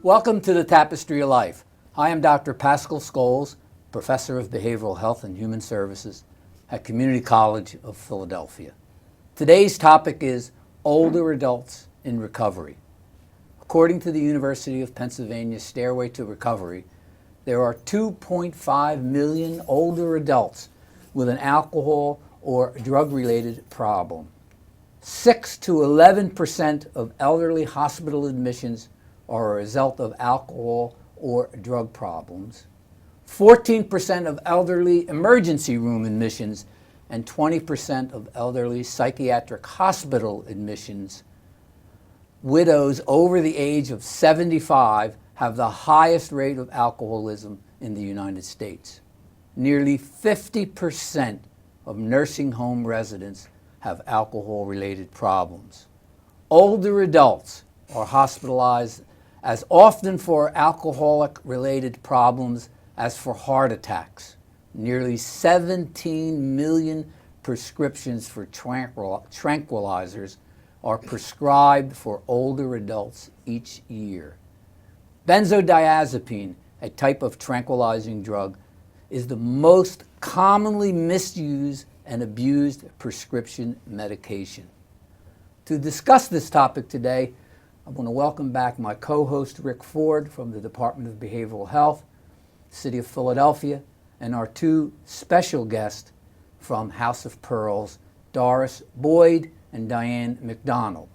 Welcome to the Tapestry of Life. I am Dr. Pascal Scholes, Professor of Behavioral Health and Human Services at Community College of Philadelphia. Today's topic is older adults in recovery. According to the University of Pennsylvania Stairway to Recovery, there are 2.5 million older adults with an alcohol or drug-related problem. 6 to 11% of elderly hospital admissions are a result of alcohol or drug problems. 14% of elderly emergency room admissions and 20% of elderly psychiatric hospital admissions. Widows over the age of 75 have the highest rate of alcoholism in the United States. Nearly 50% of nursing home residents have alcohol-related problems. Older adults are hospitalized as often for alcoholic-related problems as for heart attacks. Nearly 17 million prescriptions for tranquilizers are prescribed for older adults each year. Benzodiazepine, a type of tranquilizing drug, is the most commonly misused and abused prescription medication. To discuss this topic today, I want to welcome back my co-host Rick Ford from the Department of Behavioral Health, City of Philadelphia, and our two special guests from House of Pearls, Doris Boyd and Diane McDonald.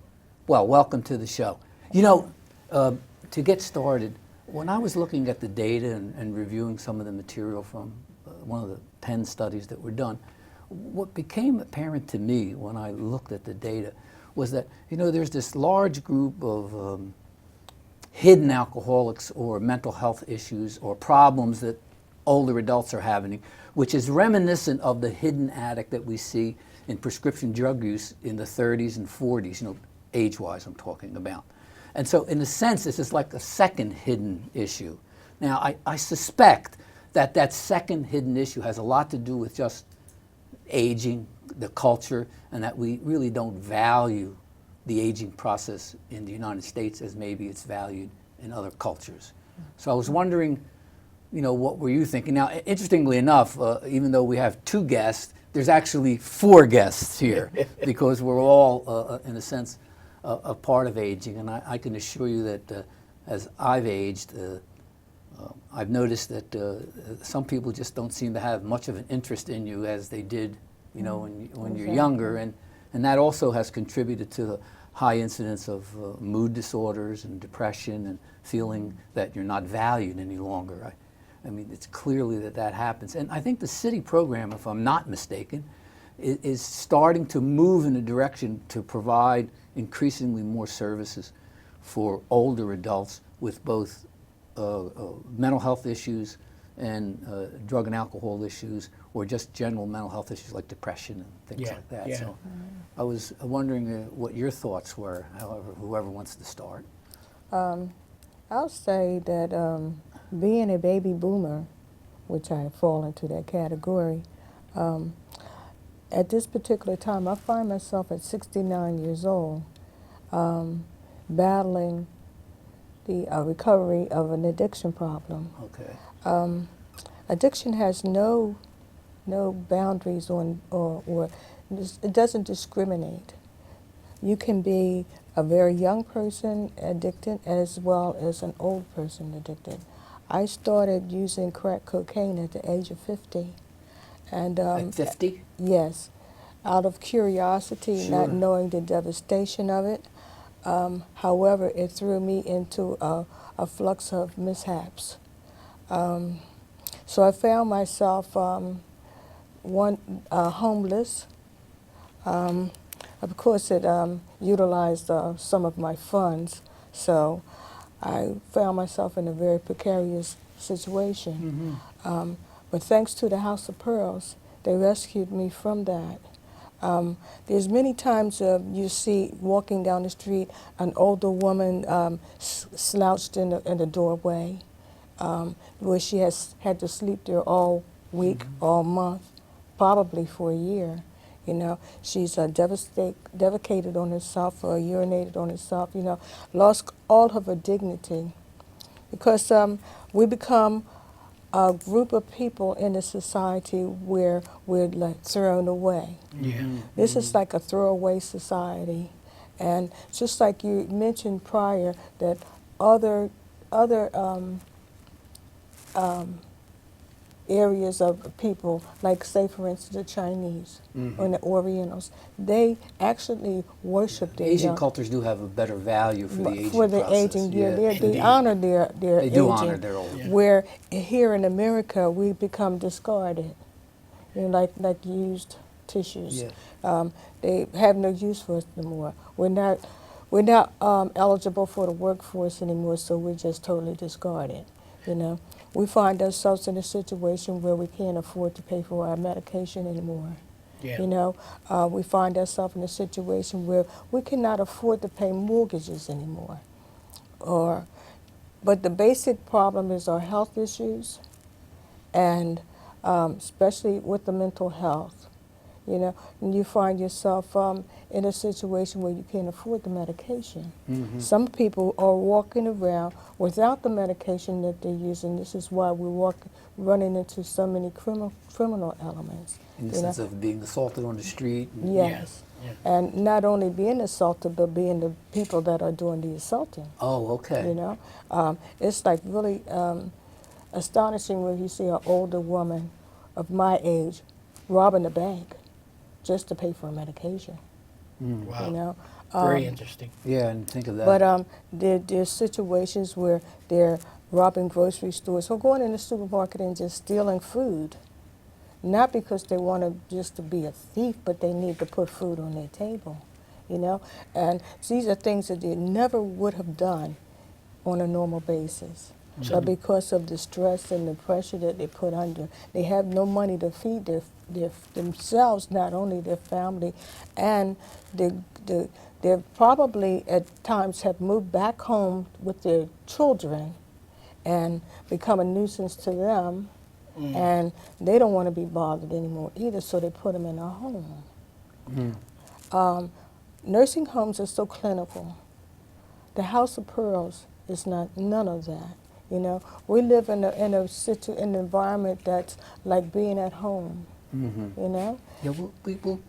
Well, welcome to the show. To get started, when I was looking at the data and reviewing some of the material from one of the Penn studies that were done, what became apparent to me when I looked at the data was that, there's this large group of hidden alcoholics or mental health issues or problems that older adults are having, which is reminiscent of the hidden addict that we see in prescription drug use in the 30s and 40s, age-wise I'm talking about. And so in a sense, this is like a second hidden issue. Now, I suspect that that second hidden issue has a lot to do with just aging, the culture, and that we really don't value the aging process in the United States as maybe it's valued in other cultures. So I was wondering, what were you thinking? Now, interestingly enough, even though we have two guests, there's actually four guests here because we're all, in a sense, a part of aging. And I can assure you that as I've aged, I've noticed that some people just don't seem to have much of an interest in you as they did, when you're younger, and that also has contributed to the high incidence of mood disorders and depression and feeling that you're not valued any longer. I mean, it's clearly that happens. And I think the city program, if I'm not mistaken, is starting to move in a direction to provide increasingly more services for older adults with both mental health issues and drug and alcohol issues, or just general mental health issues like depression and things like that. Yeah. So I was wondering what your thoughts were, however, whoever wants to start. I'll say that being a baby boomer, which I fall into that category, at this particular time, I find myself at 69 years old battling the recovery of an addiction problem. Okay. Addiction has no boundaries or it doesn't discriminate. You can be a very young person addicted as well as an old person addicted. I started using crack cocaine at the age of 50. And, at 50? Yes. Out of curiosity, Sure. not knowing the devastation of it. However, it threw me into a flux of mishaps. So I found myself homeless. Of course, it utilized some of my funds, so I found myself in a very precarious situation. Mm-hmm. But thanks to the House of Pearls, they rescued me from that. There's many times you see walking down the street an older woman slouched in the doorway, where she has had to sleep there all week, mm-hmm. all month, probably for a year. She's defecated on herself, urinated on herself, lost all of her dignity. because we become a group of people in a society where we're like thrown away. Yeah. This is like a throwaway society, and just like you mentioned prior, that other areas of people, like say for instance the Chinese or the Orientals, they actually worship their Asian young. cultures do have a better value for the aging For the process. aging, yeah, they Indeed. honor their They aging. do honor their old. Yeah. Where here in America we become discarded, like used tissues. Yeah. They have no use for us anymore. We're not eligible for the workforce anymore, so we're just totally discarded. We find ourselves in a situation where we can't afford to pay for our medication anymore. Yeah. We find ourselves in a situation where we cannot afford to pay mortgages anymore. But the basic problem is our health issues, and especially with the mental health. And you find yourself in a situation where you can't afford the medication. Some people are walking around without the medication that they're using. This is why we're running into so many criminal elements. In the sense of being assaulted on the street. Yes. Yeah. And not only being assaulted, but being the people that are doing the assaulting. Oh, okay. It's like really astonishing when you see an older woman of my age robbing a bank just to pay for a medication. Wow. Very interesting. Yeah, and think of that. But there's situations where they're robbing grocery stores or going in the supermarket and just stealing food. Not because they want to just to be a thief, but they need to put food on their table, And these are things that they never would have done on a normal basis. But because of the stress and the pressure that they put under, they have no money to feed themselves, not only their family, and they probably at times have moved back home with their children and become a nuisance to them. And they don't want to be bothered anymore either, so they put them in a home. Nursing homes are so clinical. The House of Pearls is none of that. We live in an environment that's like being at home. Yeah,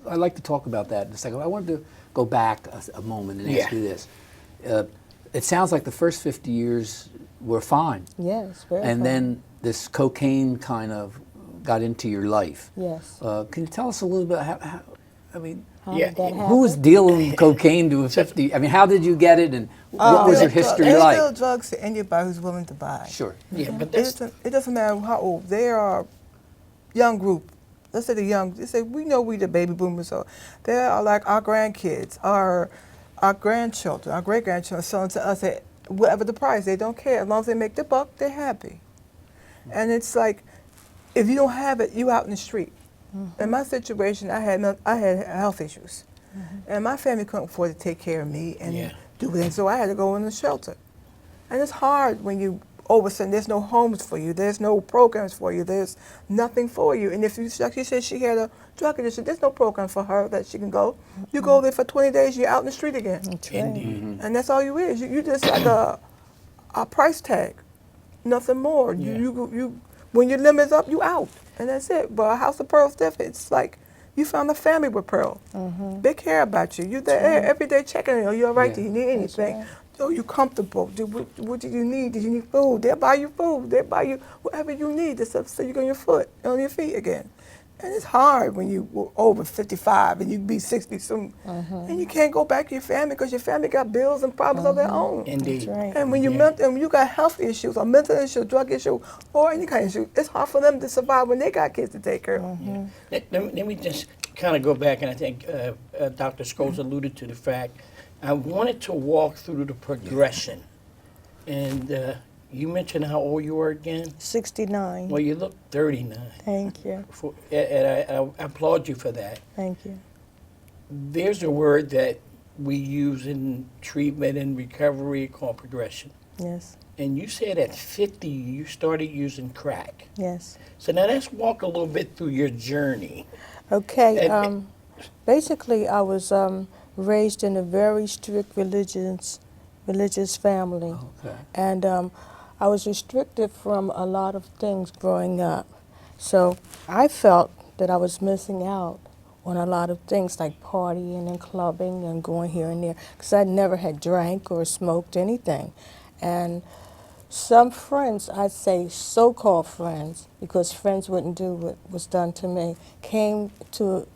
I'd like to talk about that in a second. I wanted to go back a moment and ask you this. It sounds like the first 50 years were fine. Yes, very And fine. then this cocaine kind of got into your life. Yes. Can you tell us a little bit how How Yeah. did that happen? who was dealing cocaine to a 50? I mean, how did you get it, and what was your history They like? sell drugs to anybody who's willing to buy. Sure. Yeah, but It doesn't matter how old. They are young group. Let's say they say, we know we the baby boomers, so they are like our grandkids, our grandchildren, our great-grandchildren selling to us at whatever the price. They don't care. As long as they make the buck, they're happy. And it's like, if you don't have it, you out in the street. In my situation, I had health issues. And my family couldn't afford to take care of me and do it, so I had to go in the shelter. And it's hard when you all of a sudden there's no homes for you, there's no programs for you, there's nothing for you. And if you, like you said, she had a drug addiction, there's no program for her that she can go. You go there for 20 days, you're out in the street again. That's right. indeed. And that's all you is. You just like a price tag, nothing more. Yeah. You when your limit's up, you out, and that's it. But a House of Pearls different. It's like you found a family with Pearl. They care about you. You there every day checking on you. You all right? Yeah. Do you need anything? right. Oh, you comfortable? What do you need? Do you need food? They'll buy you food. They'll buy you whatever you need to so you get on your feet again. And it's hard when you were over 55 and you be 60 soon, and you can't go back to your family because your family got bills and problems of their own. Indeed. That's right. And when you got health issues or mental issues, drug issue, or any kind of issue, it's hard for them to survive when they got kids to take care of. Let me just kind of go back, and I think Dr. Scholes alluded to the fact I wanted to walk through the progression. And you mentioned how old you were again? 69. Well, you look 39. Thank you. And I applaud you for that. Thank you. There's a word that we use in treatment and recovery called progression. Yes. And you said at 50 you started using crack. Yes. So now let's walk a little bit through your journey. Okay. And- Basically, I was raised in a very strict religious family. Okay. And I was restricted from a lot of things growing up. So I felt that I was missing out on a lot of things like partying and clubbing and going here and there because I never had drank or smoked anything. And some friends, I'd say so-called friends, because friends wouldn't do what was done to me, came to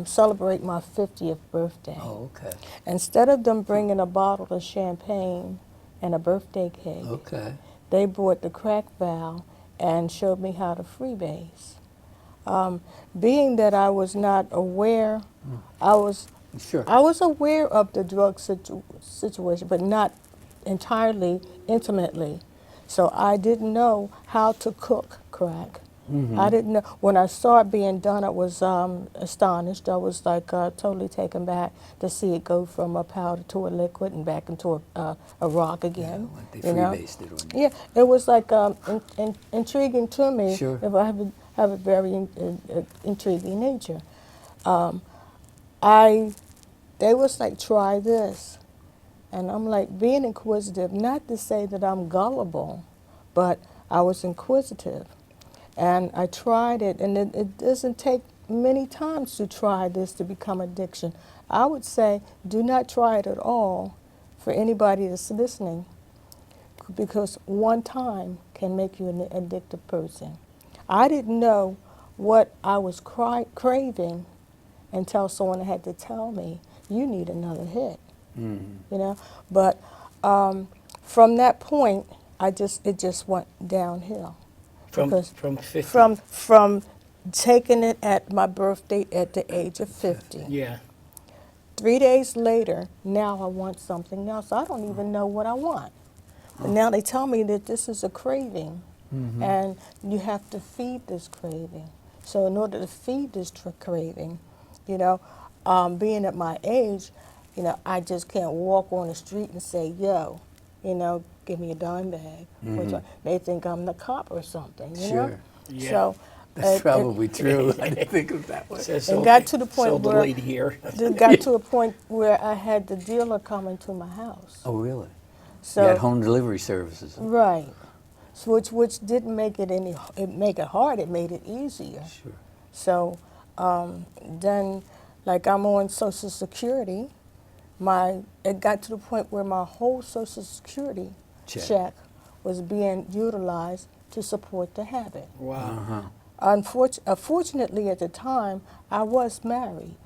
celebrate my 50th birthday. Oh, okay. Instead of them bringing a bottle of champagne and a birthday cake, Okay. they brought the crack valve and showed me how to freebase. Being that I was not aware, I was Sure. aware of the drug situation, but not entirely intimately. So I didn't know how to cook crack. I didn't know. When I saw it being done, I was astonished. I was like totally taken back to see it go from a powder to a liquid and back into a rock again. Like they you know? freebased it on you. Yeah, it was like intriguing to me. Sure. If I have a very intriguing nature. They was like, try this. And I'm like, being inquisitive, not to say that I'm gullible, but I was inquisitive. And I tried it, and it doesn't take many times to try this to become addiction. I would say do not try it at all for anybody that's listening, because one time can make you an addictive person. I didn't know what I was craving until someone had to tell me, you need another hit. You know, but from that point, it just went downhill. From Because 50. from taking it at my birthday at the age of 50. Yeah. 3 days later, now I want something else. I don't even know what I want. But now they tell me that this is a craving, and you have to feed this craving. So in order to feed this craving, you know, being at my age, you know, I just can't walk on the street and say, yo, you know, give me a dime bag. They think I'm the cop or something, you know? Sure. Yeah. So That's probably true. I didn't think of it that way. It got to the point so the where lady here. it got to a point where I had the dealer coming to my house. Oh, really? So You had home delivery services. right, so which didn't make it make it hard. It made it easier. Sure. So then, like I'm on Social Security, it got to the point where my whole Social Security check was being utilized to support the habit. Wow. Unfortunately, at the time, I was married,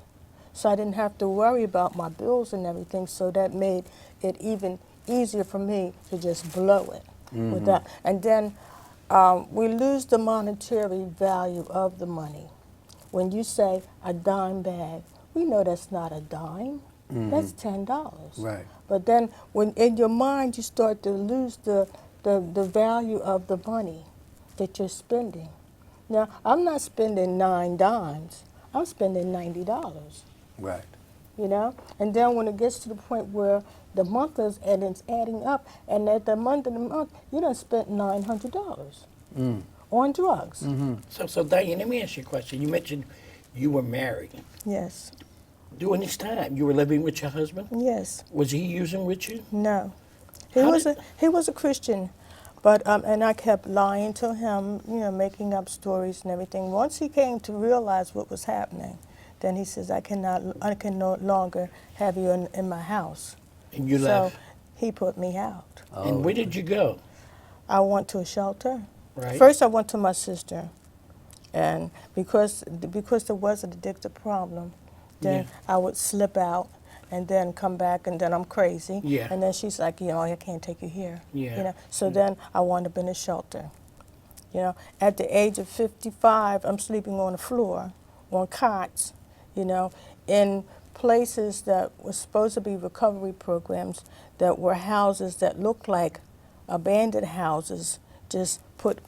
so I didn't have to worry about my bills and everything, so that made it even easier for me to just blow it with that. And then we lose the monetary value of the money. When you say a dime bag, we know that's not a dime. That's $10. Right. But then when in your mind you start to lose the value of the money that you're spending. Now, I'm not spending 9 dimes. I'm spending $90. Right. You know? And then when it gets to the point where the month is and it's adding up, and at the month of the month, you done spent $900 on drugs. So Diane, let me ask you a question. You mentioned you were married. Yes. During this time, you were living with your husband? Yes. Was he using with you? No. How He was a Christian, but and I kept lying to him, you know, making up stories and everything. Once he came to realize what was happening, then he says, I can no longer have you in my house. And you so left. he put me out. And where did you go? I went to a shelter. Right. First, I went to my sister, and because there was an addictive problem, then Yeah. I would slip out and then come back, and then I'm crazy. Yeah. And then she's like, you know, I can't take you here. Yeah. You know. So then I wound up in a shelter. You know, at the age of 55, I'm sleeping on the floor, on cots. You know, in places that were supposed to be recovery programs, that were houses that looked like abandoned houses, just put,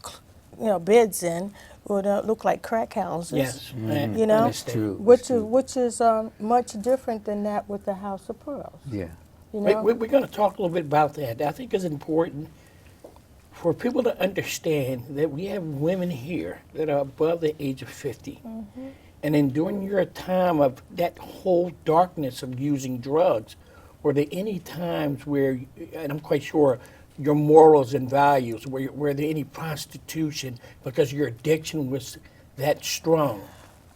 you know, beds in, would look like crack houses. Yes. You know, That's true. which is much different than that with the House of Pearls. Yeah. You know, We're going to talk a little bit about that. I think it's important for people to understand that we have women here that are above the age of 50. And then during your time of that whole darkness of using drugs, were there any times where, and I'm quite sure your morals and values? Were there any prostitution because your addiction was that strong?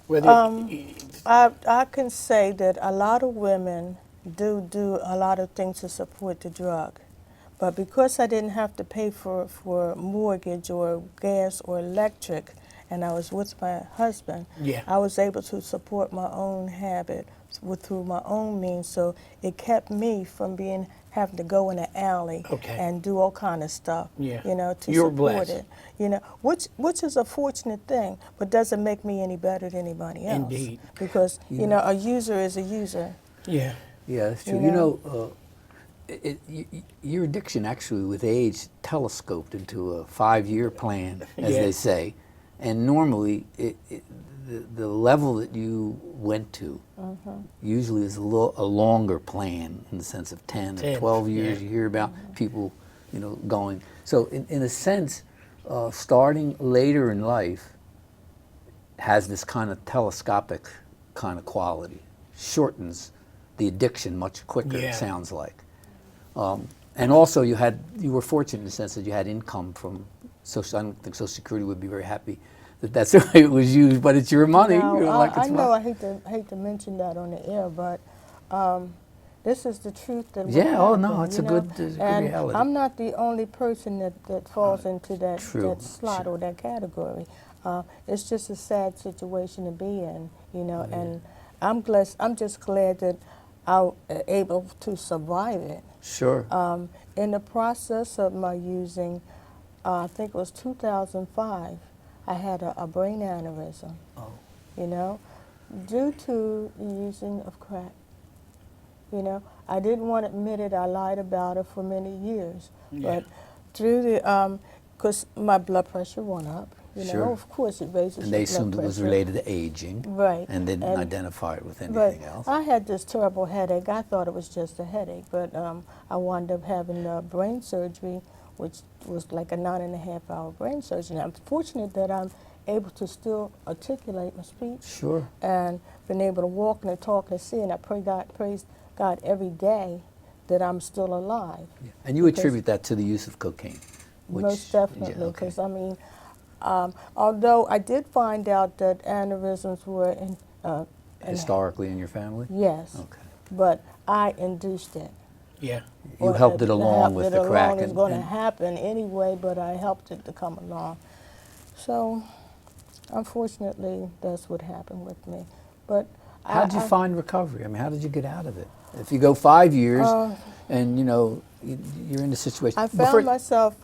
Whether I can say that a lot of women do a lot of things to support the drug. But because I didn't have to pay for mortgage or gas or electric, and I was with my husband, Yeah. I was able to support my own habit through my own means. So it kept me from having to go in an alley Okay. and do all kind of stuff, Yeah. to You were support blessed. it. Which is a fortunate thing, but doesn't make me any better than anybody else. Indeed. Because a user is a user. yeah, Yeah, that's true. You know? Your addiction actually, with age, telescoped into a 5-year plan, as Yeah. they say. And normally, the level that you went to usually is a longer plan, in the sense of 10 or 10, 12 years. yeah. You hear about people, going. So in a sense, starting later in life has this kind of telescopic kind of quality. Shortens the addiction much quicker, Yeah. it sounds like. And also you were fortunate in the sense that you had income from social. I don't think Social Security would be very happy that that's the way it was used, but it's your money. Now, I it's know mine. I hate to mention that on the air, but this is the truth that what Yeah, oh, no, happened, it's you a know? good And reality. I'm not the only person that falls into that True, slot or that category. It's just a sad situation to be in, and I'm blessed. I'm just glad that I was able to survive it. Sure. In the process of my using, I think it was 2005, I had a brain aneurysm, Oh. due to the using of crack. I didn't want to admit it. I lied about it for many years. Yeah. But through because my blood pressure went up, Sure. of course it raises And they your blood assumed it was pressure. related to aging. Right. And they didn't And- identify it with But anything else. I had this terrible headache. I thought it was just a headache, but I wound up having brain surgery, which was like a 9.5-hour brain surgery. And I'm fortunate that I'm able to still articulate my speech Sure. and been able to walk and to talk and see. And I praise God every day that I'm still alive. Yeah. And you Because- attribute that to the use of cocaine? Most definitely, Yeah, okay. because although I did find out that aneurysms were in Historically in your family? yes, Okay. but I induced it. yeah. You Or helped it I along helped with it the crack. along. It's going to happen anyway, but I helped it to come along. So, unfortunately, that's what happened with me. But How did you find recovery? I mean, how did you get out of it? If you go 5 years and, you're in a situation. I found myself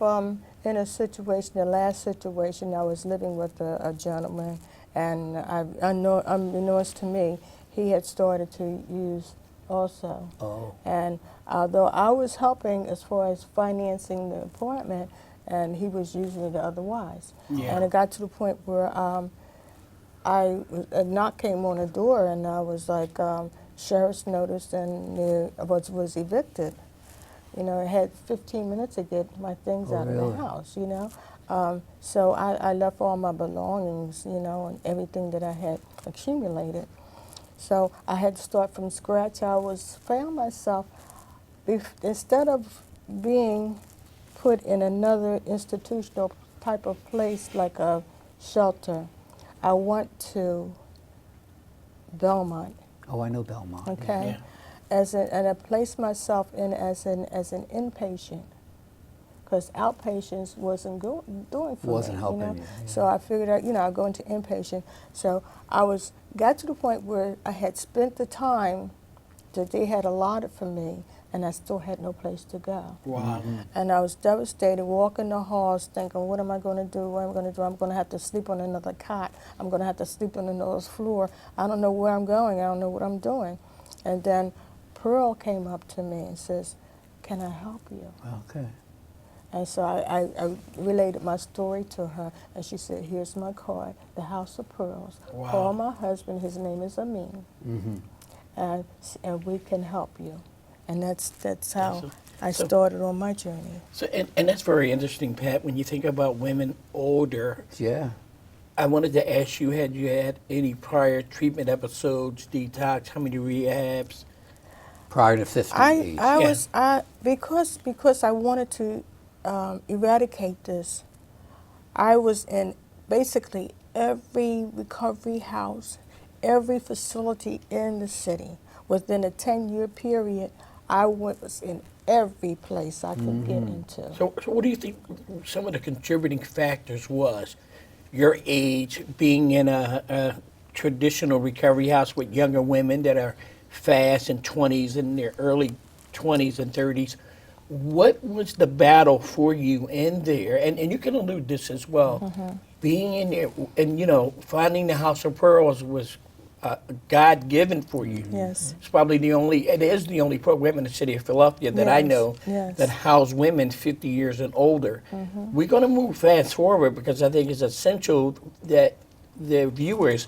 in a situation, the last situation, I was living with a gentleman, and unbeknownst to me, he had started to use also. Oh. And although I was helping as far as financing the apartment, and he was using it otherwise. Yeah. And it got to the point where a knock came on the door, and I was like, sheriff's notice, and was evicted. I had 15 minutes to get my things out of really? the house, So I left all my belongings, and everything that I had accumulated. So I had to start from scratch. Found myself, instead of being put in another institutional type of place like a shelter, I went to Belmont. Oh, I know Belmont. yeah. Okay, Yeah. and I placed myself in as an inpatient, because outpatients wasn't doing for Wasn't me. helping you, yeah. So I figured out, I'd go into inpatient. So got to the point where I had spent the time that they had allotted for me, and I still had no place to go. Wow. And I was devastated, walking the halls thinking, what am I going to do? What am I going to do? I'm going to have to sleep on another cot. I'm going to have to sleep on another floor. I don't know where I'm going. I don't know what I'm doing. And then Pearl came up to me and says, can I help you? Okay. And so I related my story to her, and she said, here's my card, the House of Pearls. Wow. Call my husband. His name is Amin. Mm-hmm. And we can help you. And that's how So- I so- started on my journey. So, and that's very interesting, Pat, when you think about women older. Yeah. I wanted to ask you, had you had any prior treatment episodes, detox, how many rehabs? Prior to 50 age. Because I wanted to eradicate this, I was in basically every recovery house, every facility in the city. Within a 10-year period, I was in every place I could get into. So what do you think some of the contributing factors was? Your age, being in a traditional recovery house with younger women that are fast in 20s, in their early 20s and 30s. What was the battle for you in there? And you can allude this as well. Being in there and, finding the House of Pearls was God-given for you. Yes. It's probably it is the only program in the city of Philadelphia that I Yes, know yes. that house women 50 years and older. We're going to move fast forward because I think it's essential that the viewers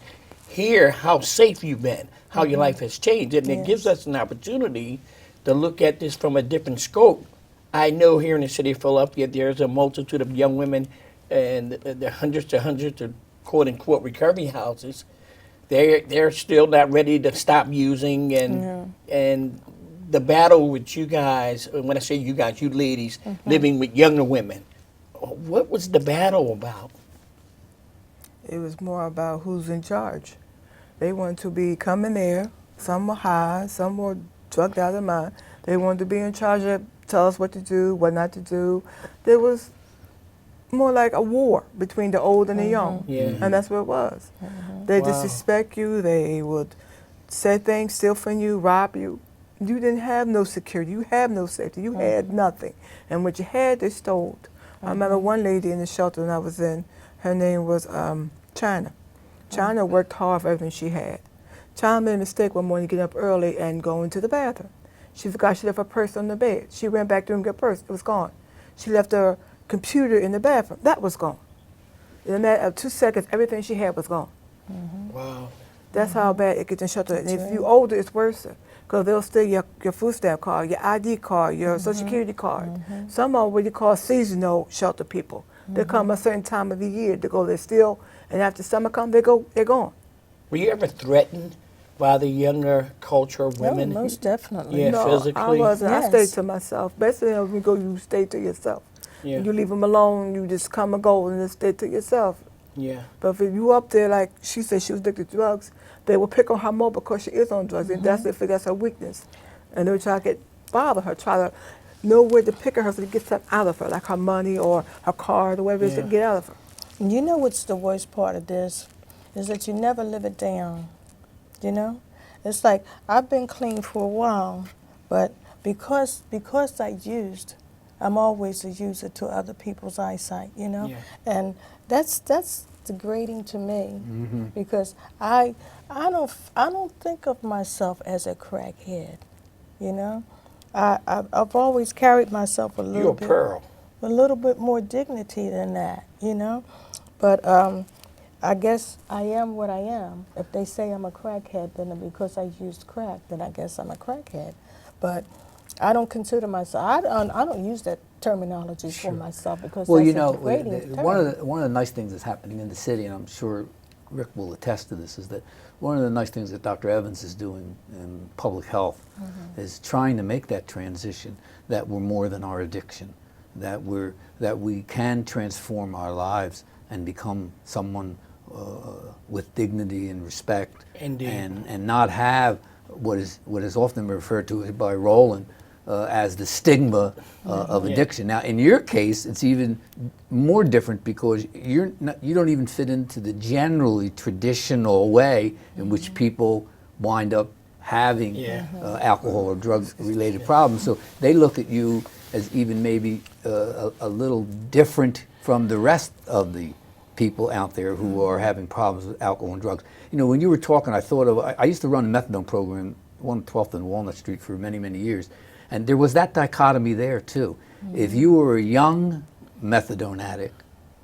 hear how safe you've been, how your life has changed. And it gives Yes. us an opportunity to look at this from a different scope. I know here in the city of Philadelphia there's a multitude of young women and the hundreds of quote-unquote recovery houses. They're still not ready to stop using, and the battle with you guys. When I say you guys, you ladies living with younger women. What was the battle about? It was more about who's in charge. They wanted to be coming there. Some were high, some were drugged out of their mind. They wanted to be in charge of tell us what to do, what not to do. There was more like a war between the old and the young. Yeah. And that's what it was. They Wow. disrespect you. They would say things, steal from you, rob you. You didn't have no security. You had no safety. You had nothing. And what you had, they stole. I remember one lady in the shelter when I was in, her name was China. China worked hard for everything she had. China made a mistake one morning, getting up early and going to the bathroom. She forgot she left her purse on the bed. She ran back there and got her purse. It was gone. She left her computer in the bathroom. That was gone. In a matter of 2 seconds, everything she had was gone. Wow. That's how bad it gets in shelter. And if right. you're older, it's worse. Because they'll steal your food stamp card, your ID card, your Social Security card. Some are what you call seasonal shelter people. They come a certain time of the year to go there still, and after summer comes, they're gone. Were you ever threatened by the younger culture of No, women? most definitely. Yeah, No, I physically? wasn't. I Yes. stayed to myself. Basically, when you go, you stay to yourself. Yeah. You leave them alone, you just come and go and just stay to yourself. Yeah. But if you up there, like she said she was addicted to drugs, they will pick on her more because she is on drugs, and that's her weakness. And they would try to bother her, try to know where to pick her so to get something out of her, like her money or her card or whatever it is to Yeah. get out of her. And you know what's the worst part of this? Is that you never live it down. It's like I've been clean for a while, but because I used, I'm always a user to other people's eyesight, Yeah. and that's degrading to me because I don't think of myself as a crackhead, I've always carried myself a You're little a bit pearl. a little bit more dignity than that, but I guess I am what I am. If they say I'm a crackhead, then because I used crack, then I guess I'm a crackhead. But I don't consider myself. I don't use that terminology for myself because Well, that's a degrading term. one of the nice things that's happening in the city, and I'm sure Rick will attest to this, is that one of the nice things that Dr. Evans is doing in public health is trying to make that transition that we're more than our addiction, that we can transform our lives and become someone with dignity and respect, Indeed. and not have what is often referred to by Roland as the stigma of addiction. Now, in your case, it's even more different because you don't even fit into the generally traditional way in which people wind up having alcohol or drug-related problems. So they look at you as even maybe a little different from the rest of the people out there who are having problems with alcohol and drugs. When you were talking, I thought of, I used to run a methadone program, 112th and Walnut Street for many, many years. And there was that dichotomy there too. If you were a young methadone addict,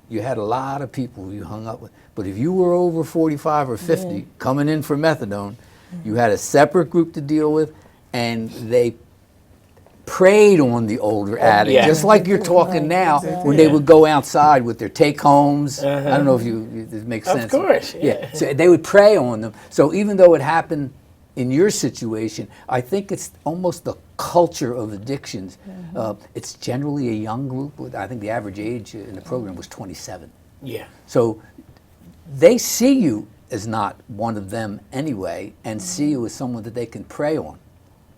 you had a lot of people you hung up with. But if you were over 45 or 50 coming in for methadone, you had a separate group to deal with, and they preyed on the older addict, yeah. just like you're talking now, when they would go outside with their take-homes. I don't know if it makes sense. Of course, yeah. So they would prey on them. So even though it happened in your situation, I think it's almost the culture of addictions. It's generally a young group. I think the average age in the program was 27. Yeah. So they see you as not one of them anyway, and see you as someone that they can prey on.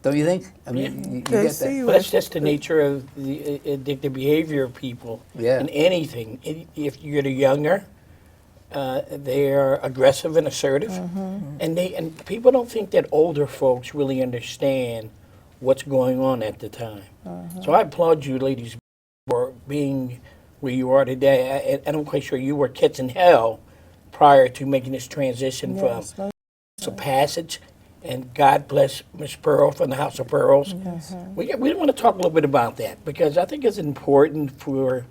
Don't you think? I mean, you They get see that. you But that's just the nature of the addictive behavior of people. Yeah. In anything. If you're the younger, they're aggressive and assertive, and people don't think that older folks really understand what's going on at the time. So I applaud you, ladies, for being where you are today. I'm quite sure you were kids in hell prior to making this transition Yes, from House of Passage. And God bless Miss Pearl from the House of Pearls. We want to talk a little bit about that because I think it's important for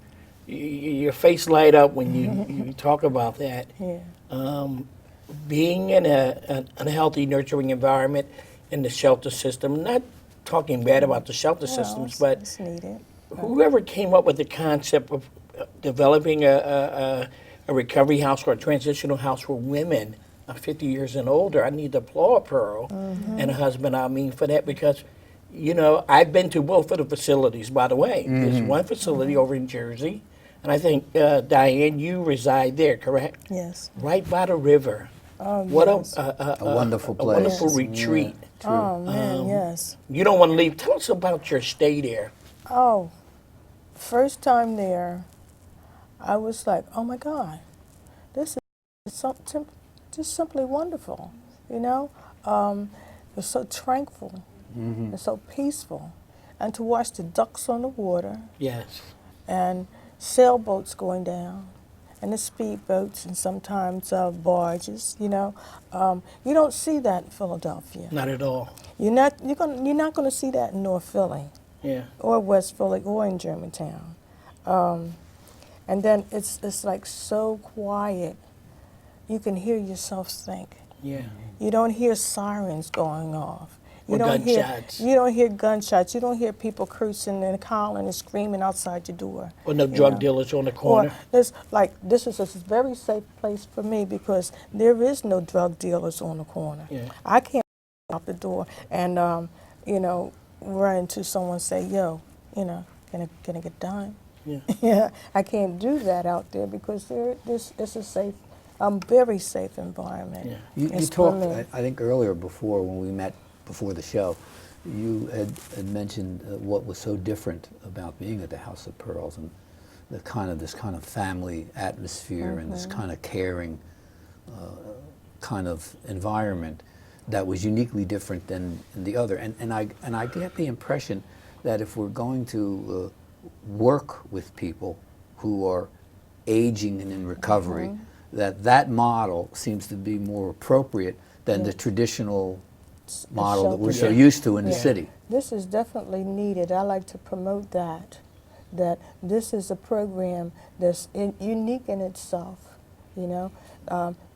your face light up when you talk about that. Yeah. Being in an unhealthy, nurturing environment in the shelter system, not talking bad about the shelter systems, but it's needed. whoever came up with the concept of developing a recovery house or a transitional house for women 50 years and older, I need to applaud Pearl and her husband, I mean, for that because, you know, I've been to both of the facilities, by the way. There's one facility over in Jersey, and I think, Diane, you reside there, correct? Yes. Right by the river. Oh, What yes. A wonderful a place. wonderful Yes. retreat. Oh, man, yes. You don't want to leave. Tell us about your stay there. Oh, first time there, I was like, oh my God, this is just simply wonderful, you know? It's so tranquil, it's so peaceful. And to watch the ducks on the water Yes. and sailboats going down and the speedboats and sometimes barges, you know. You don't see that in Philadelphia. Not at all. You're not going to see that in North Philly Yeah. or West Philly or in Germantown. And then it's like so quiet. You can hear yourself think. Yeah. You don't hear sirens going off. You Or don't gunshots. Hear, you don't hear gunshots. You don't hear people cursing and calling and screaming outside your door. Or no you drug know. dealers on the Or corner. this is a very safe place for me because there is no drug dealers on the corner. Yeah. I can't out the door and you know, run into someone and say, yo, you know, can I get done? Yeah. Yeah, I can't do that out there because this is a safe, very safe environment. Yeah. You It's for talked, me. I think earlier before when we met before the show, you had mentioned what was so different about being at the House of Pearls and this kind of family atmosphere and this kind of caring kind of environment that was uniquely different than the other. And I get the impression that if we're going to work with people who are aging and in recovery, that model seems to be more appropriate than the traditional model that we're so shelter. used to in the Yeah. city. This is definitely needed. I like to promote that this is a program that's unique in itself, you know.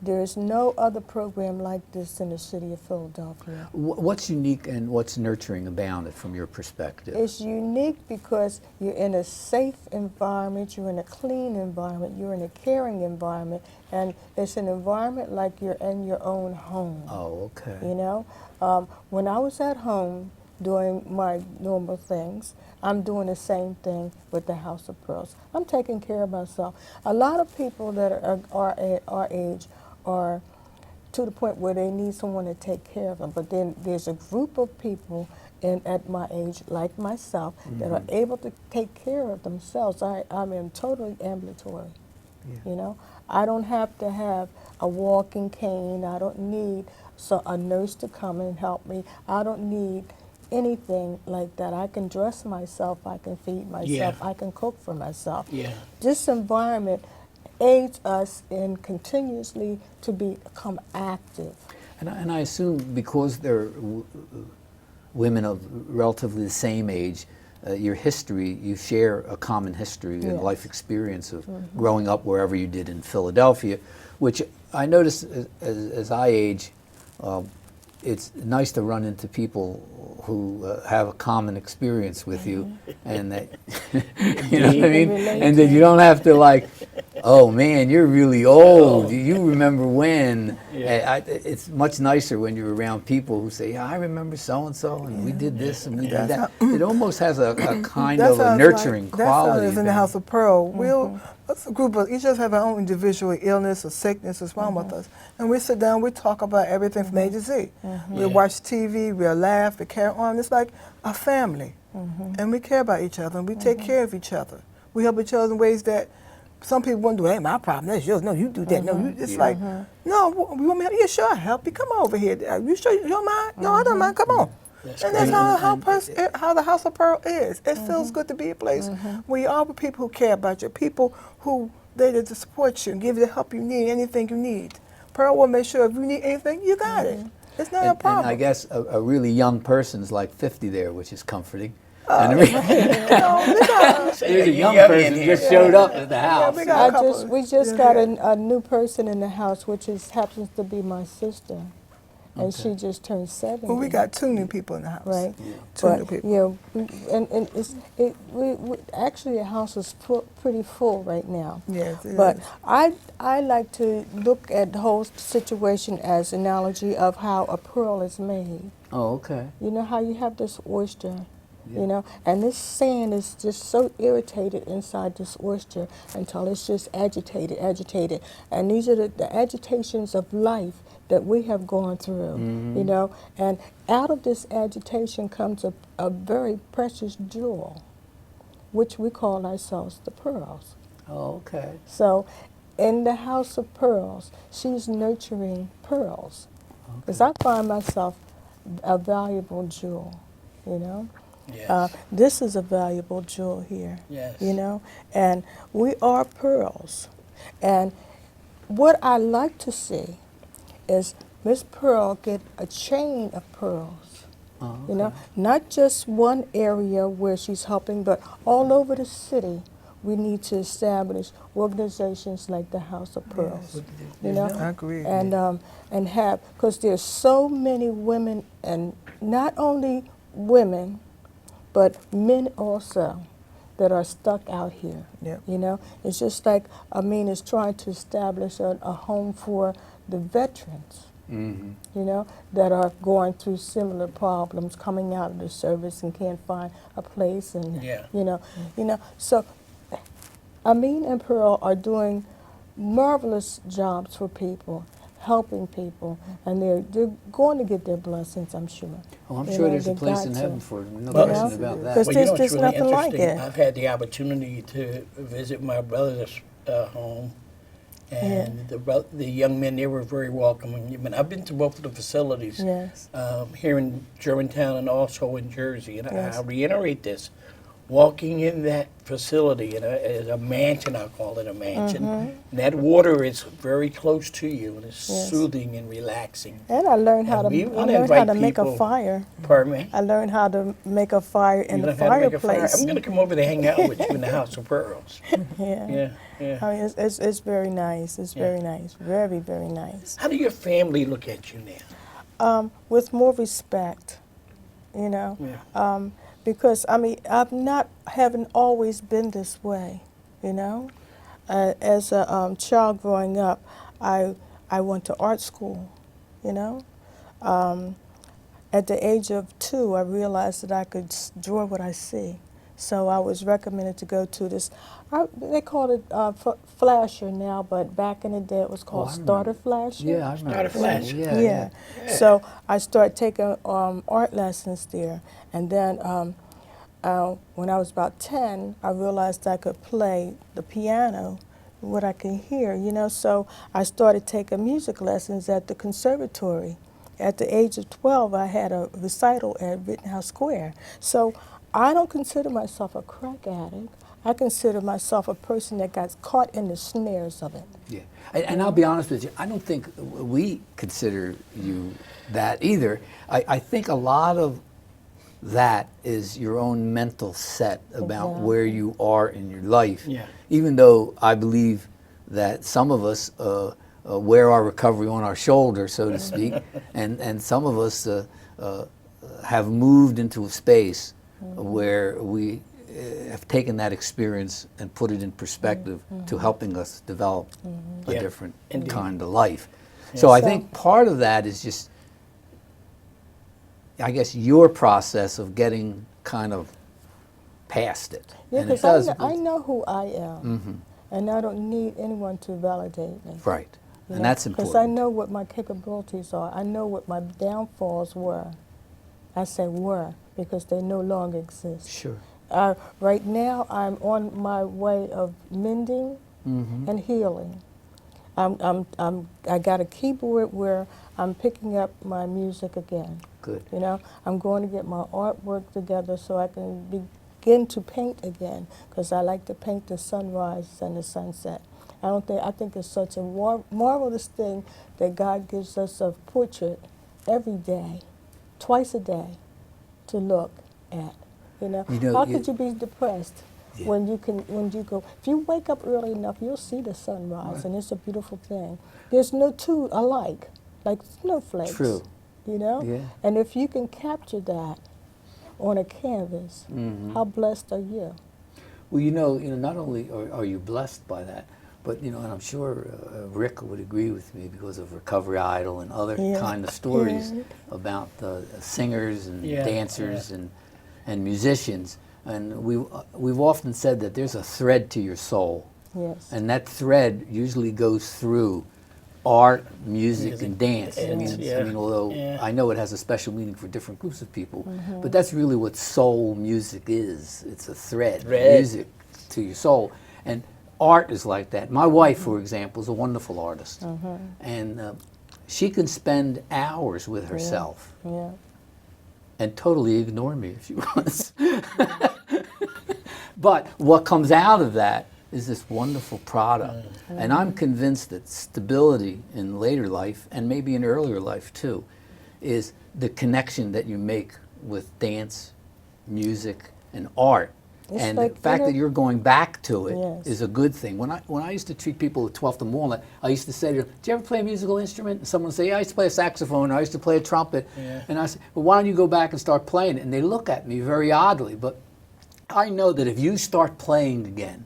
There is no other program like this in the city of Philadelphia. What's unique and what's nurturing about it from your perspective? It's unique because you're in a safe environment, you're in a clean environment, you're in a caring environment, and it's an environment like you're in your own home. Oh, okay. You know, when I was at home doing my normal things, I'm doing the same thing with the House of Pearls. I'm taking care of myself. A lot of people that are at our age are to the point where they need someone to take care of them. But then there's a group of people at my age, like myself, that are able to take care of themselves. I'm totally ambulatory. Yeah. You know, I don't have to have a walking cane. I don't need a nurse to come and help me. I don't need anything like that. I can dress myself. I can feed myself. Yeah. I can cook for myself. Yeah. This environment aids us in continuously to become active. And I assume because they're women of relatively the same age, your history, you share a common history and Yes. life experience of growing up wherever you did in Philadelphia, which I notice as I age, it's nice to run into people who have a common experience with you, and that you know what I mean, relate and that you don't have to like Oh man, you're really old. Oh. You remember when? Yeah. It's much nicer when you're around people who say, "Yeah, I remember so and so, and we did this and we did that." It almost has a kind That of a sounds nurturing like, that sounds quality. is in the about House it. of Pearl. It's a group of each of us have our own individual illness or sickness that's wrong with us, and we sit down, we talk about everything from A to Z. We Yeah. watch TV, we'll laugh, we carry on. It's like a family, and we care about each other, and we take care of each other. We help each other in ways that some people wouldn't do. Hey, my problem, that's yours. No, you do that. No, you. It's like, no, you want me? Yeah, sure, I'll help you. Come over here. You sure you don't mind? No, I don't mind. Come on. That's And that's great. how the House of Pearl is. It feels good to be a place where you are with people who care about you, people who there to support you and give you the help you need, anything you need. Pearl will make sure if you need anything, you got it. It's not a And problem. I guess a really young person's like 50 there, which is comforting. No, And we got, there's a young Young person in here. just showed up at the house. we got a couple. We just got a new person in the house, which happens to be my sister, and she just turned 70. well, we got 2 new people in the house. Right. 2 new people. And we actually the house is pretty full right now. Yes, it But is. I like to look at the whole situation as an analogy of how a pearl is made. Oh, okay. You know how you have this oyster, Yeah. you know, and this sand is just so irritated inside this oyster until it's just agitated. And these are the agitations of life that we have gone through, you know, and out of this agitation comes a very precious jewel, which we call ourselves the pearls. Oh, okay. So in the House of Pearls, she's nurturing pearls. Because I find myself a valuable jewel, you know. Yes. This is a valuable jewel here, Yes. you know. And we are pearls. And what I like to see is Miss Pearl get a chain of pearls. Oh, You know, not just one area where she's helping, but all over the city. We need to establish organizations like the House of Pearls. You know, I agree. and have, because there's so many women, and not only women, but men also, that are stuck out here. Yep. You know, it's just like Amin is trying to establish a home for the veterans. You know, that are going through similar problems, coming out of the service and can't find a place, and Yeah. you know. So, Amin and Pearl are doing marvelous jobs for people, helping people, and they're going to get their blessings, I'm sure. Oh, I'm You sure know, there's a they place got in to. heaven for them. No Well, question Yeah. about that. Because Well, you know, there's it's really nothing like interesting. it. I've had the opportunity to visit my brother's home, and the young men there were very welcoming. I mean, I've been to both of the facilities Yes. here in Germantown and also in Jersey, and Yes. I reiterate this. Walking in that facility, in a mansion, I'll call it a mansion, and that water is very close to you, and it's Yes. soothing and relaxing. And I learned how And to we I wanna learned how invite to make a people- fire. Pardon me? I learned how to make a fire in You the learn how to make a fire? fireplace. I'm going to come over to hang out with you in the House of Pearls. Yeah. Yeah. I mean, it's very nice. It's very nice. Very, very nice. How do your family look at you now? With more respect, you know. Yeah. Because I mean, haven't always been this way, you know. As a child growing up, I went to art school, you know. At the age of 2, I realized that I could draw what I see. So I was recommended to go to this. They call it Flasher now, but back in the day it was called I remember. Starter Flasher. Yeah, I remember. Started Flash. Yeah. So I started taking art lessons there, and then when I was about 10, I realized I could play the piano, what I can hear, you know. So I started taking music lessons at the conservatory. At the age of 12, I had a recital at Rittenhouse Square. So I don't consider myself a crack addict. I consider myself a person that got caught in the snares of it. Yeah, and I'll be honest with you, I don't think we consider you that either. I think a lot of that is your own mental set about Exactly. where you are in your life. Yeah. Even though I believe that some of us wear our recovery on our shoulder, so to speak, and some of us have moved into a space where we have taken that experience and put it in perspective to helping us develop a Yeah, different indeed. kind of life. So I So- think part of that is just, I guess, your process of getting kind of past it. Yeah, And it because does. I know who I am, and I don't need anyone to validate me. Right. And that's Because important. I know what my capabilities are. I know what my downfalls were. I say were because they no longer exist. Sure. Right now, I'm on my way of mending and healing. I got a keyboard where I'm picking up my music again. Good. You know, I'm going to get my artwork together so I can begin to paint again because I like to paint the sunrise and the sunset. I think it's such a marvelous thing that God gives us a portrait every day, twice a day, to look at. You know, You know, how you- could you be depressed Yeah. when you go? If you wake up early enough, you'll see the sunrise, and it's a beautiful thing. There's no two alike, like snowflakes. True. You know, Yeah. and if you can capture that on a canvas, how blessed are you? Well, not only are you blessed by that, but and I'm sure Rick would agree with me because of Recovery Idol and other Yeah. kind of stories Yeah. about singers and Yeah, dancers and musicians. And we've often said that there's a thread to your soul, Yes. and that thread usually goes through art, music, and dance. I mean, although Yeah. I know it has a special meaning for different groups of people, but that's really what soul music is. It's a thread, Thread. music to your soul. And art is like that. My wife, for example, is a wonderful artist, and she can spend hours with herself Yeah. and totally ignore me if she wants. But what comes out of that is this wonderful product. And I'm convinced that stability in later life, and maybe in earlier life too, is the connection that you make with dance, music, and art. It's And like the fact that you're going back to it Yes. is a good thing. When I used to treat people at 12th and Walnut, I used to say to them, "Do you ever play a musical instrument?" And someone would say, "Yeah, I used to play a saxophone, I used to play a trumpet." Yeah. And I said, "Well, why don't you go back and start playing it?" And they look at me very oddly, but I know that if you start playing again,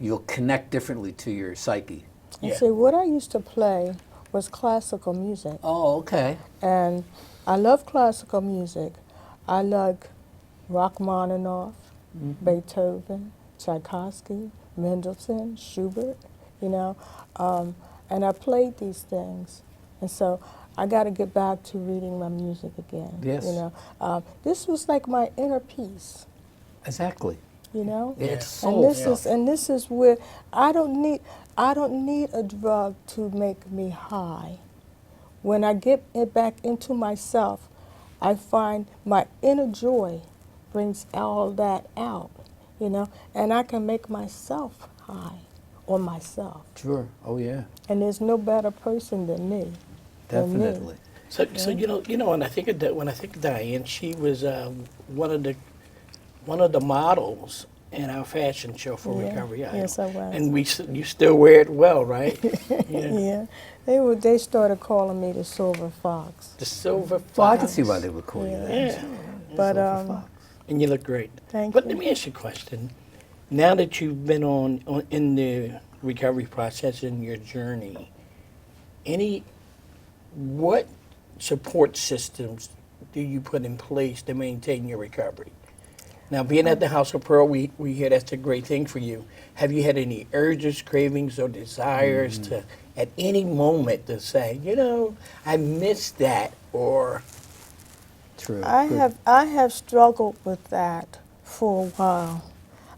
you'll connect differently to your psyche. And Yeah. see, what I used to play was classical music. Oh, okay. And I love classical music. I like Rachmaninoff, Beethoven, Tchaikovsky, Mendelssohn, Schubert, and I played these things. And so I got to get back to reading my music again. Yes. This was like my inner peace, Exactly. It's soul stuff. and this is where I don't need a drug to make me high. When I get it back into myself, I find my inner joy brings all that out, and I can make myself high on myself. Sure. Oh, yeah. And there's no better person than me. than me. Definitely. So when I think of Diane, she was one of the models in our fashion show for Yeah. Recovery Idol. Yes, I was. And you still wear it well, right? Yeah, they started calling me the Silver Fox. The silver fox. Well, I can see why they would call you that. Yeah. But Silver fox. And you look great. Thank But you. let me ask you a question. Now that you've been on in the recovery process in your journey, what support systems do you put in place to maintain your recovery? Now, being at the House of Pearl, we hear that's a great thing for you. Have you had any urges, cravings, or desires to, at any moment, to say, I missed that, or True. I have struggled with that for a while.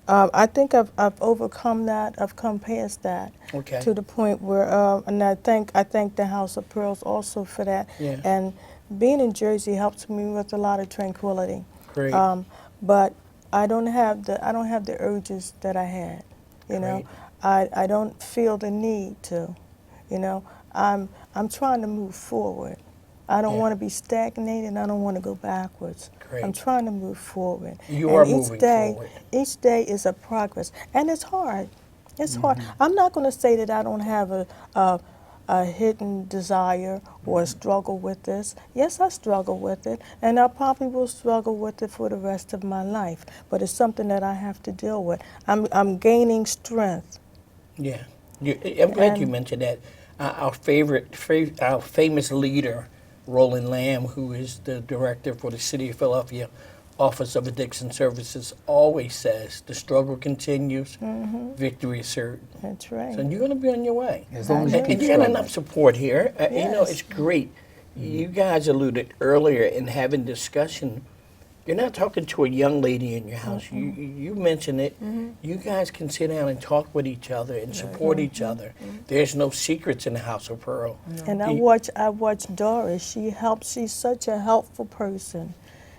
I think I've overcome that. I've come past that Okay. to the point where, and I thank the House of Pearls also for that. Yeah. And being in Jersey helps me with a lot of tranquility. Great. But I don't have the urges that I had. Great. I don't feel the need to. I'm trying to move forward. I don't Yeah. want to be stagnated. I don't want to go backwards. Great. I'm trying to move forward. You And are each moving day, forward. Each day is a progress, and it's hard. It's hard. Mm-hmm. I'm not going to say that I don't have a hidden desire or a struggle with this. Yes, I struggle with it, and I probably will struggle with it for the rest of my life. But it's something that I have to deal with. I'm gaining strength. Yeah, I'm glad you And- mentioned that. Our famous leader, Roland Lamb, who is the director for the City of Philadelphia Office of Addiction Services, always says the struggle continues, victory is certain. That's right. So you're going to be on your way. As long as you And keep you got struggling. enough support here. You know, Yes. it's great. You guys alluded earlier in having discussion. You're not talking to a young lady in your house. You mentioned it. You guys can sit down and talk with each other and support each other. There's no secrets in the House of Pearl. And I You- watch Doris. She's such a helpful person.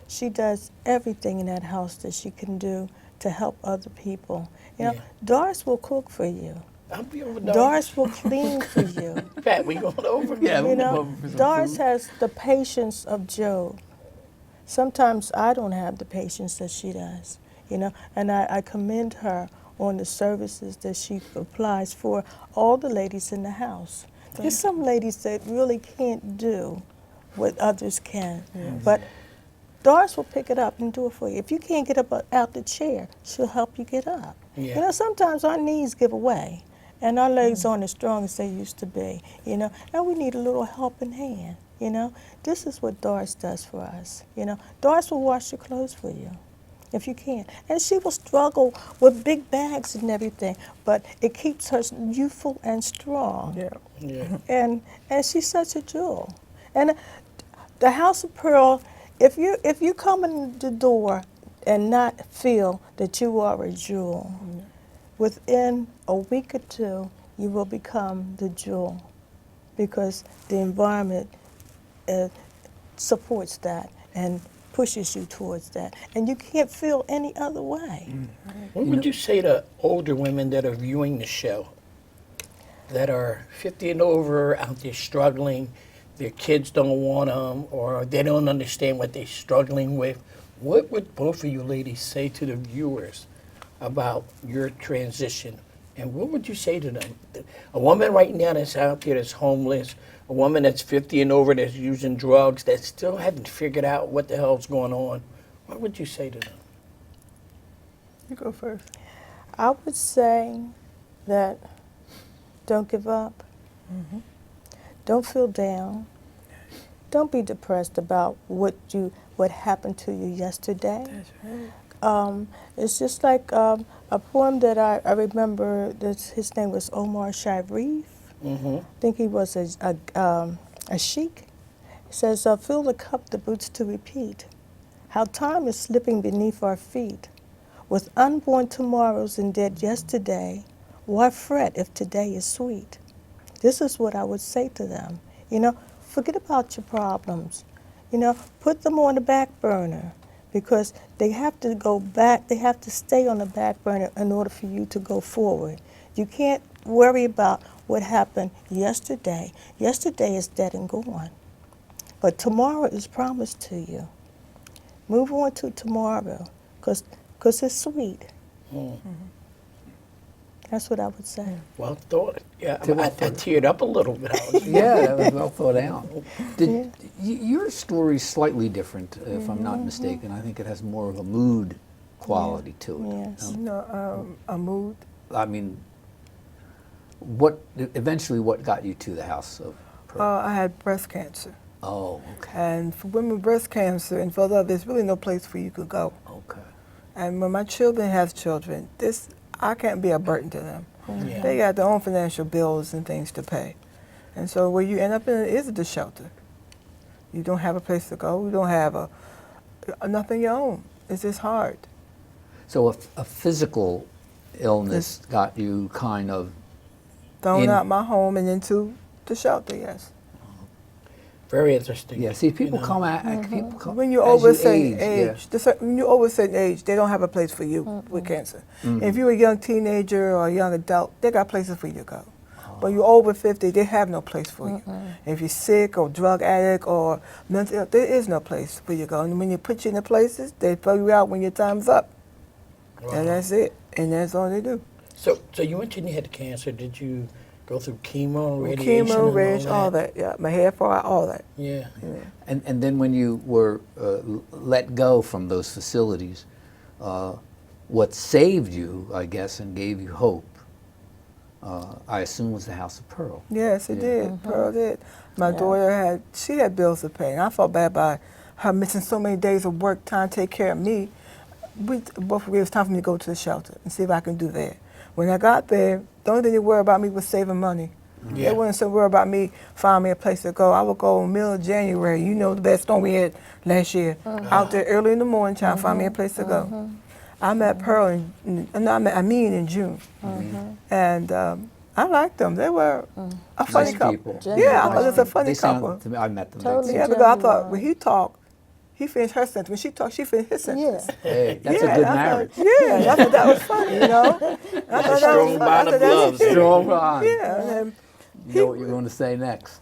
She does everything in that house that she can do to help other people. You know, Yeah. Doris will cook for you. I'll be over Doris will clean for you. Pat, we going over? Yeah, You know, Doris has the patience of Job. Sometimes I don't have the patience that she does, you know, and I commend her on the services that she applies for all the ladies in the house. There's some ladies that really can't do what others can, but Doris will pick it up and do it for you. If you can't get up out the chair, she'll help you get up. Yeah. You know, sometimes our knees give away, and our legs aren't as strong as they used to be, you know, and we need a little helping hand, you know. This is what Doris does for us, you know. Doris will wash your clothes for you, if you can. And she will struggle with big bags and everything, but it keeps her youthful and strong. Yeah. Yeah. And she's such a jewel. And the House of Pearl, if you come in the door and not feel that you are a jewel, within a week or two, you will become the jewel, because the environment supports that and pushes you towards that, and you can't feel any other way. What would you say to older women that are viewing the show, that are 50 and over, out there struggling, their kids don't want them, or they don't understand what they're struggling with? What would both of you ladies say to the viewers about your transition? And what would you say to them? A woman right now that's out there that's homeless, a woman that's 50 and over that's using drugs, that still haven't figured out what the hell's going on, what would you say to them? You go first. I would say that don't give up. Don't feel down. Don't be depressed about what happened to you yesterday. That's right. It's just like a poem that I remember. His name was Omar Sharif. I think he was a sheik. He says, "Fill the cup, the boots to repeat. How time is slipping beneath our feet, with unborn tomorrows and dead yesterday. Why fret if today is sweet?" This is what I would say to them. You know, forget about your problems. You know, put them on the back burner, because they have to go back, they have to stay on the back burner in order for you to go forward. You can't worry about what happened yesterday. Yesterday is dead and gone. But tomorrow is promised to you. Move on to tomorrow, because it's sweet. That's what I would say. Well thought. Yeah, Well I thought. teared up a little bit. Yeah, that was well thought out. Your story's slightly different, if I'm not mistaken. I think it has more of a mood quality to it. Yes. You know, a mood. I mean, eventually what got you to the House of Pearl? I had breast cancer. Oh, okay. And for women with breast cancer in Philadelphia, there's really no place for you could go. Okay. And when my children have children, I can't be a burden to them. Yeah. They got their own financial bills and things to pay. And so where you end up in is the shelter. You don't have a place to go. You don't have nothing your own. It's just hard. So a physical illness got you kind of Thrown out my home and into the shelter, yes. Very interesting. Yeah, see, people You know. come at people come When you're as over a you certain age, age, when you're over a certain age, they don't have a place for you with cancer. If you're a young teenager or a young adult, they got places for you to go. But you're over 50, they have no place for you. If you're sick or drug addict or mental ill, there is no place for you to go. And when you put you in the places, they throw you out when your time's up. Wow. And that's it. And that's all they do. So you mentioned you had cancer. Did you Go through chemo, radiation, chemo, and radiation, all that. Yeah, my hair fall out, all that. Yeah. And then when you were let go from those facilities, what saved you, I guess, and gave you hope, I assume, was the House of Pearl. Yes, it Yeah. did. Pearl did. My Yeah. daughter she had bills to pay, and I felt bad by her missing so many days of work trying to take care of me. Both agreed it was time for me to go to the shelter and see if I can do that. When I got there, the only thing they worried about me was saving money. Yeah. They wasn't so worried about me finding me a place to go. I would go in the middle of January. You know the bad storm we had last year. Out there early in the morning trying to find me a place to go. I met Pearl in June. And I liked them. They were a funny Nice couple. people. Yeah, I thought it was a funny They sound, couple. to me, I met them. Totally. Yeah, because I thought when he talked, he finished her sentence. When she talked, she finished his sentence. Yeah. Hey, that's Yeah, a good I thought- marriage. Yeah, I thought that was funny, you know. I thought that was strong funny. I bond of thought that was love. cute. Strong bond. Yeah, and You know what you're going to say next.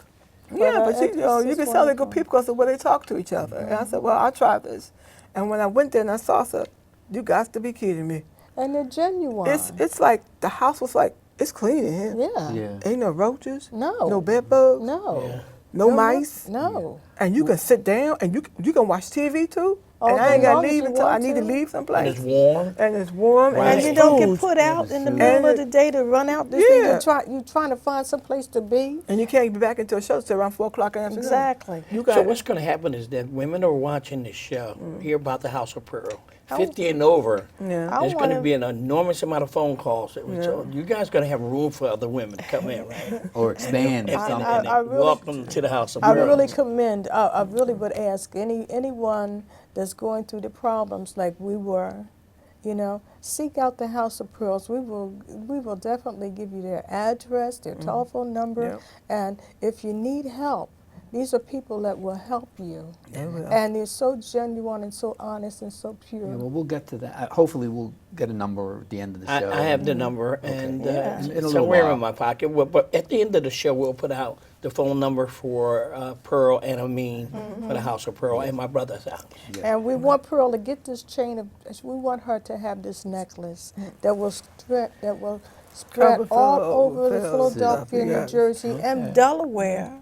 yeah, but you know, it's you just can tell they're wonderful. good people because of the way they talk to each other. And I said, well, I'll try this. And when I went there and I saw, I said, you got to be kidding me. And they're genuine. It's like the house was like, it's clean in here. yeah. Yeah. Ain't no roaches, No. no bed bugs, No. Yeah. no mice. No. And you can sit down and you can watch TV too. All And I day ain't got long to if leave you until I want need to to. leave And someplace. it's warm. And it's warm. Right. And you it's don't food. get put out in the food. middle of And the day to run out the Yeah. street. You're trying to find some place to be. And you can't be back into a show till around 4 o'clock in the afternoon. Exactly. You got So what's going to happen is that women are watching this show, hear about the House of Pearl, 50 and over. Yeah. I There's going to wanna- be an enormous amount of phone calls. So you guys going to have room for other women to come in, right? Or expand or And- something. and I really- welcome to the House of I Pearl. really commend, I really would ask anyone that's going through the problems like we were, seek out the House of Pearls. We will definitely give you their address, their telephone number, Yep. and if you need help, these are people that will help you. They will. And they're so genuine and so honest and so pure. Yeah, well, we'll get to that. Hopefully, we'll get a number at the end of the show. I have the number, and Yeah. In a little somewhere while. in my pocket. But at the end of the show, we'll put out the phone number for Pearl and Amin for the House of Pearl and my brother's house. And we want Pearl to get this we want her to have this necklace that will spread Cover all Phil- over the Phil's Philadelphia, stuff, New yeah. Jersey, and Delaware.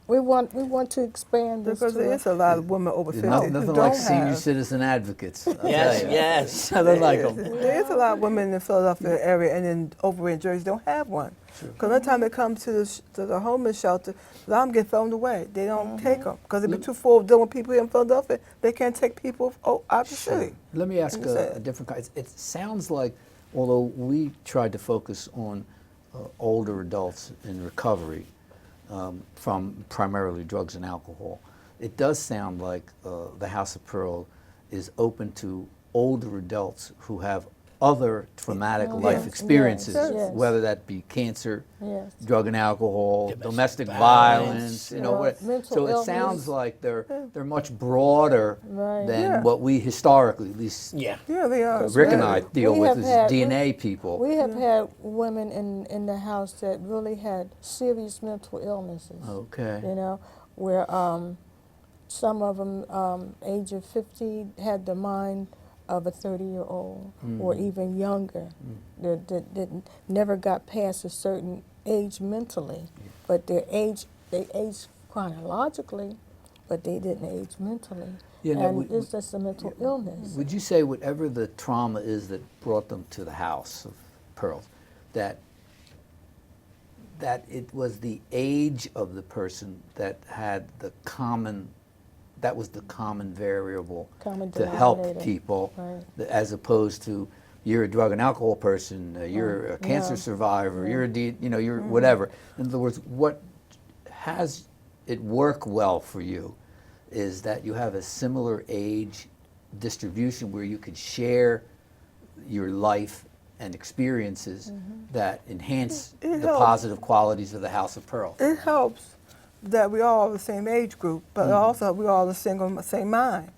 We want to expand this Because to there is a lot of women over 50 who Nothing don't like have. senior citizen advocates. I'll Yes, tell you. yes. Nothing like them. There is a lot of women in the Philadelphia area and then over in Jersey don't have one. Because every time they come to the homeless shelter, a lot of them get thrown away. They don't take them because they be too full of dealing with people here in Philadelphia. They can't take people out of the city. Let me ask a different kind. It sounds like, although we tried to focus on older adults in recovery from primarily drugs and alcohol, it does sound like the House of Pearl is open to older adults who have other traumatic life Yes, experiences, yes. whether that be cancer, Yes. drug and alcohol, domestic violence, violence, what. mental So it illness. sounds like they're much broader Right. than Yeah. what we historically, at least Yeah. Yeah, they are. Rick and I deal We with, have is had- DNA people. We have had women in the house that really had serious mental illnesses. Okay. Where some of them, age of 50, had the mind of a 30-year-old or even younger that never got past a certain age mentally, but they aged chronologically, but they didn't age mentally. Yeah, no, And it's just a mental illness. Would you say whatever the trauma is that brought them to the House of Pearls, that it was the age of the person that had that was the common variable Common to help denominator. people, Right. as opposed to you're a drug and alcohol person, you're a cancer Yeah. survivor, you're you're whatever. In other words, what has it work well for you is that you have a similar age distribution where you can share your life and experiences that enhance It the helps. positive qualities of the House of Pearl. It helps that we all the same age group, but also we all the same mind.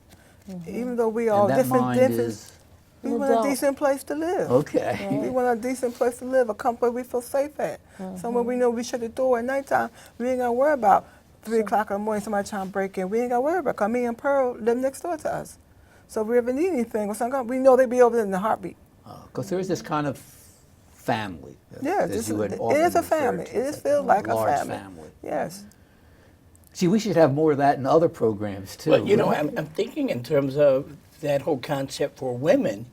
Even though we all And that different, mind different, is we want a Adult. decent place to live. okay. We want a decent place to live, a comfort we feel safe at. Somewhere we know we shut the door at nighttime, we ain't got to worry about 3 o'clock in the morning somebody trying to break in. We ain't got to worry about it, because me and Pearl live next door to us. So if we ever need anything or something, we know they'd be over there in a heartbeat. Because there is this kind of family. Yes, as you had it often is a referred family. to. It It's is feel like a large family. Yes. See, we should have more of that in other programs too. But you know, I'm thinking in terms of that whole concept for women,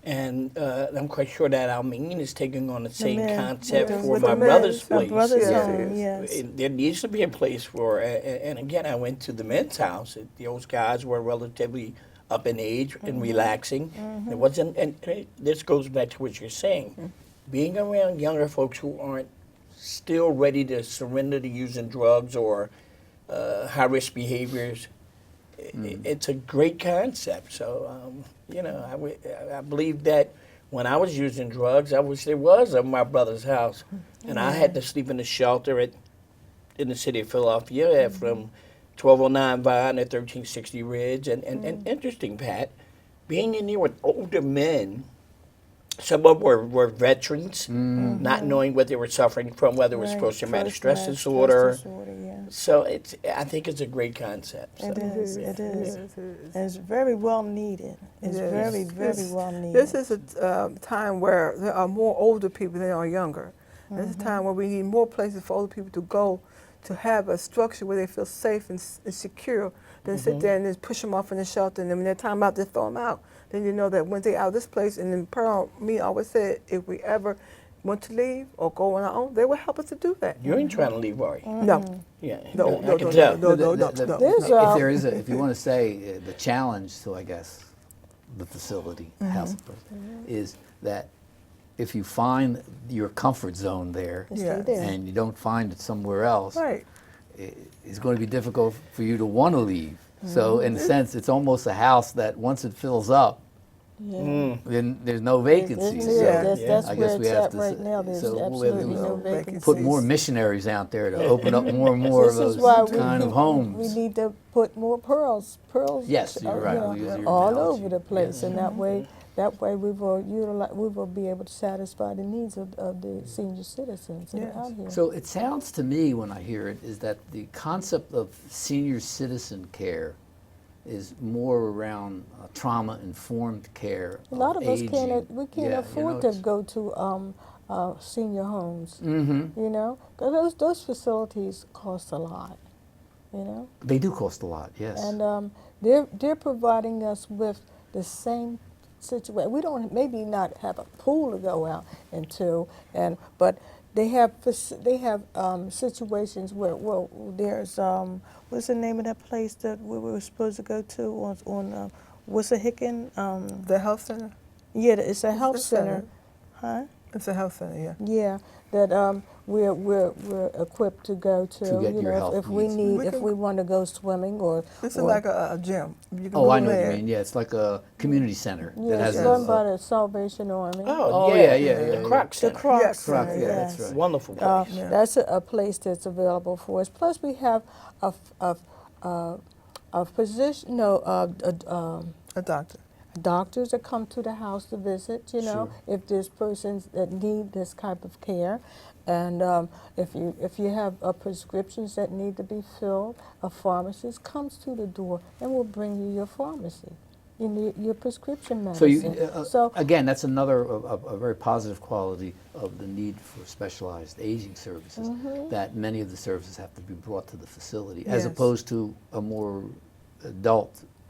and I'm quite sure that Almeen is taking on the same men, concept with the- for with my the men, brother's my place. brother's Yes, home, it is. yes. There needs to be a place for, and again, I went to the men's house. Those guys were relatively up in age and relaxing. It wasn't, and this goes back to what you're saying, being around younger folks who aren't still ready to surrender to using drugs or high risk behaviors. It's a great concept. So, you know, I believe that when I was using drugs, I wish there was at my brother's house. And I had to sleep in a shelter in the city of Philadelphia from 1209 Vine to 1360 Ridge. And interesting, Pat, being in there with older men, some of them were veterans, not knowing what they were suffering from, whether it was Right. post-traumatic stress Post-traumatic disorder. yeah. So I think it's a great concept. So. It is. yeah. It is. Yes, it is. And it's very well needed. It's Yes. very, very This- well needed. This is a time where there are more older people than are younger. This is a time where we need more places for older people to go to have a structure where they feel safe and secure than sit there and just push them off in the shelter. And then when they're time out, just throw them out. Then you know that when they're out of this place, and then Pearl, me always said, if we ever want to leave or go on our own, they will help us to do that. You ain't trying to leave, are you? No, Yeah. no, I no, can no, tell. no, no, no, The- no. There's if there is if you want to say the challenge to, I guess, the facility, House of Pearls, is that if you find your comfort zone there Stay Yeah. there. and you don't find it somewhere else, Right. it's going to be difficult for you to want to leave. So in a sense, it's almost a house that once it fills up, Yeah. then there's no vacancies. There's- So Yeah. That's I where guess we it's have at to right say- now. There's so we'll have to absolutely no vacancies. put more missionaries out there to open up more and more of This those is why kind of we homes. need to put more pearls. Yes, you're right. You know, We'll use your all analogy. over the place, Yes. and that way we will utilize. We will be able to satisfy the needs of the senior citizens that Yes. are out here. So it sounds to me when I hear it is that the concept of senior citizen care is more around trauma-informed care. A lot of us aging. can't. We can't Yeah, afford it's- to go to senior homes. Mhm. You know, 'cause those facilities cost a lot. You know. They do cost a lot, yes. And they're providing us with the same situation. We don't maybe not have a pool to go out into, but they have situations where there's what's the name of that place that we were supposed to go to on Wissahickon? The health center? Yeah, it's a health a center, center. huh? It's a health center, yeah. Yeah, that we're equipped to go to. To get you your know, health if we needs. need We if can- we want to go swimming or This is or- like a gym. You can Oh, go I know what there. you mean. Yeah, it's like a community center yeah, that has it's run by the Salvation Army. Oh, yeah, yeah, The yeah. Croc The Center. Croc Yes, Center, Croc, yeah, that's yes. right. Wonderful place. Yeah. That's a place that's available for us. Plus, we have a physician, A doctor. doctors that come to the house to visit. You know, if there's persons that need this type of care, and if you have prescriptions that need to be filled, a pharmacist comes to the door and will bring you your pharmacy. You need your prescription So medicine. you, again, that's another a very positive quality of the need for specialized aging services, that many of the services have to be brought to the facility, as Yes. opposed to a more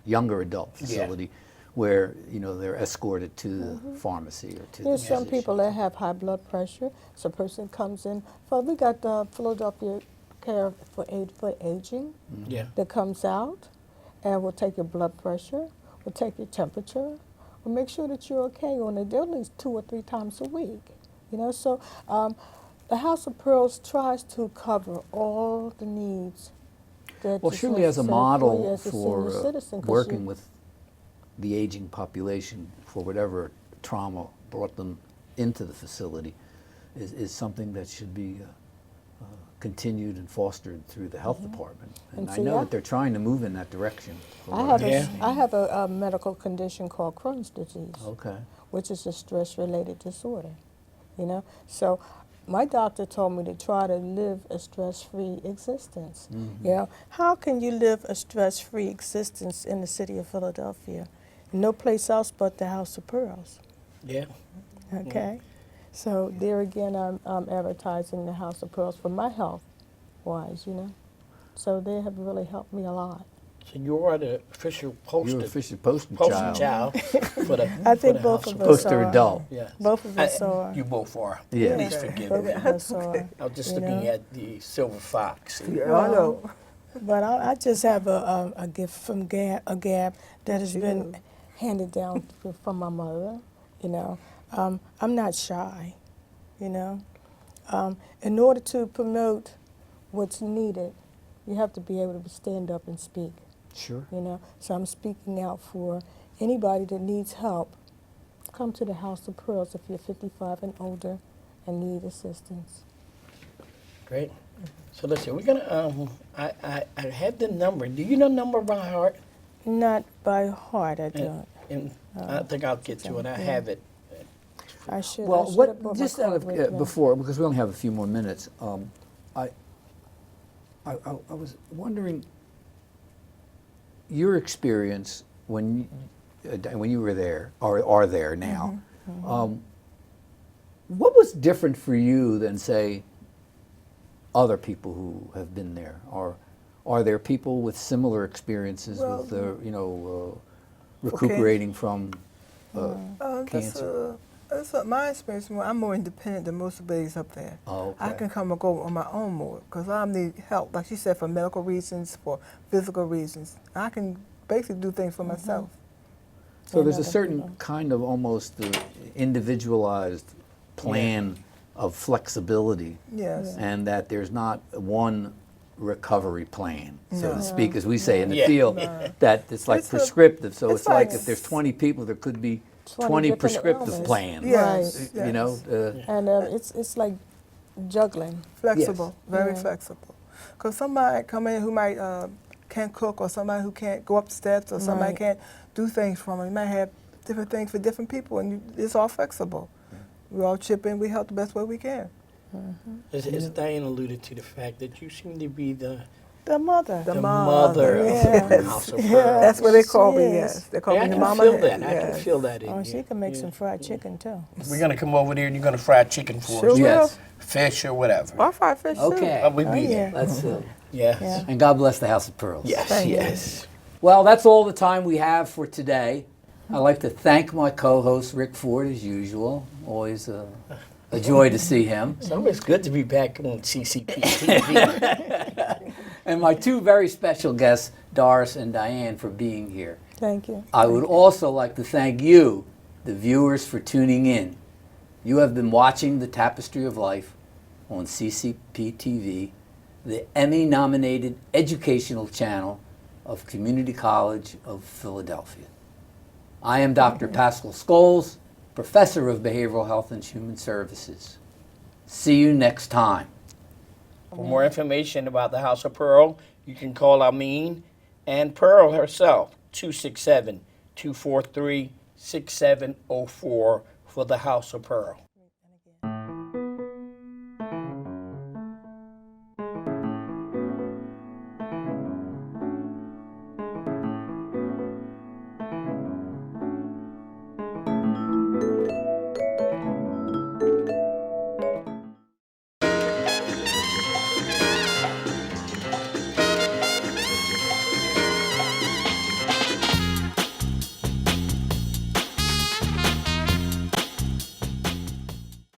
younger adult facility, where they're escorted to the pharmacy or to There's the some physician. people that have high blood pressure. So a person comes in. Well, we got the Philadelphia Care for Aging Yeah. that comes out, and will take your blood pressure, will take your temperature, will make sure that you're okay on it at least 2 or 3 times a week. So the House of Pearls tries to cover all the needs. That Well, is surely as a necessary model you as a for senior citizen, 'cause working you- with the aging population for whatever trauma brought them into the facility is something that should be continued and fostered through the health department. And And I see, know I- that they're trying to move in that direction. from I what have Yeah. I have a medical condition called Crohn's disease. Okay. Which is a stress-related disorder, So my doctor told me to try to live a stress-free existence. How can you live a stress-free existence in the city of Philadelphia? No place else but the House of Pearls, Yeah. okay? So there again, I'm advertising the House of Pearls for my health wise, you know. So they have really helped me a lot. So you are the official poster, You're official poster poster child. child for the I for think the both House of of us Poster are. adult. Yeah. Both of us are. You both are. Yeah. Please Yeah. forgive Both me. of us are. I was just you looking know. at the silver fox. Yeah, I Well, know. But I just have a gift from Gab that has been handed down from my mother. You know, I'm not shy. You know, in order to promote what's needed, you have to be able to stand up and speak. Sure. You know, so I'm speaking out for anybody that needs help. Come to the House of Pearls if you're 55 and older and need assistance. Great. So listen, we're gonna. I have the number. Do you know the number by heart? Not by heart, I And, don't. and I think I'll get to it. I yeah. have it. I should. Well, I should have what brought just my out card of with me. before, because we only have a few more minutes. I was wondering your experience when you were there or are there now. What was different for you than say other people who have been there, or are there people with similar experiences Well, with recuperating from That's cancer? my experience. I'm more independent than most of the ladies up there. Oh, I okay. can come and go on my own more because I need help, like she said, for medical reasons, for physical reasons. I can basically do things for myself. So there's a other certain people. kind of almost individualized plan of flexibility, Yes. and that there's not one recovery plan, so No. to speak, as we say in the Yeah. field, that it's like It's prescriptive. So it's it's like like if there's 20 people, there could be 20 20 different prescriptive illness. plans. Yes. Right. You know, And it's like juggling. Flexible, very Yeah. flexible. Because somebody come in who might can't cook, or somebody who can't go up the steps, or somebody Right. can't do things for them. You might have different things for different people, and it's all flexible. We all chip in. We help the best way we can. As Diane alluded to the fact that you seem to be the The mother. The mother of Yeah. the House of Yeah. Pearls. That's what they call She me. is. Yes, they call Yeah, I me the can mama. feel that. I can Yes. feel that in Oh, you. she can make Yeah. some fried chicken too. We're gonna come over there and you're gonna fry chicken for Sure us. will. yes. Fish or whatever. Or fried fish too. Okay. We Oh, be yeah. there. That's Yes. Yeah. and God bless the House of Pearls. Yes. Thank you. Yes. Well, that's all the time we have for today. I'd like to thank my co-host Rick Ford as usual. Always a joy to see him. It's always good to be back on CCP TV. And my two very special guests, Doris and Diane, for being here. Thank you. I would also like to thank you, the viewers, for tuning in. You have been watching The Tapestry of Life on CCP TV, the Emmy-nominated educational channel of Community College of Philadelphia. I am Dr. Pascal Scholes, Professor of Behavioral Health and Human Services. See you next time. For more information about the House of Pearl, you can call Amin and Pearl herself, 267-243-6704 for the House of Pearl.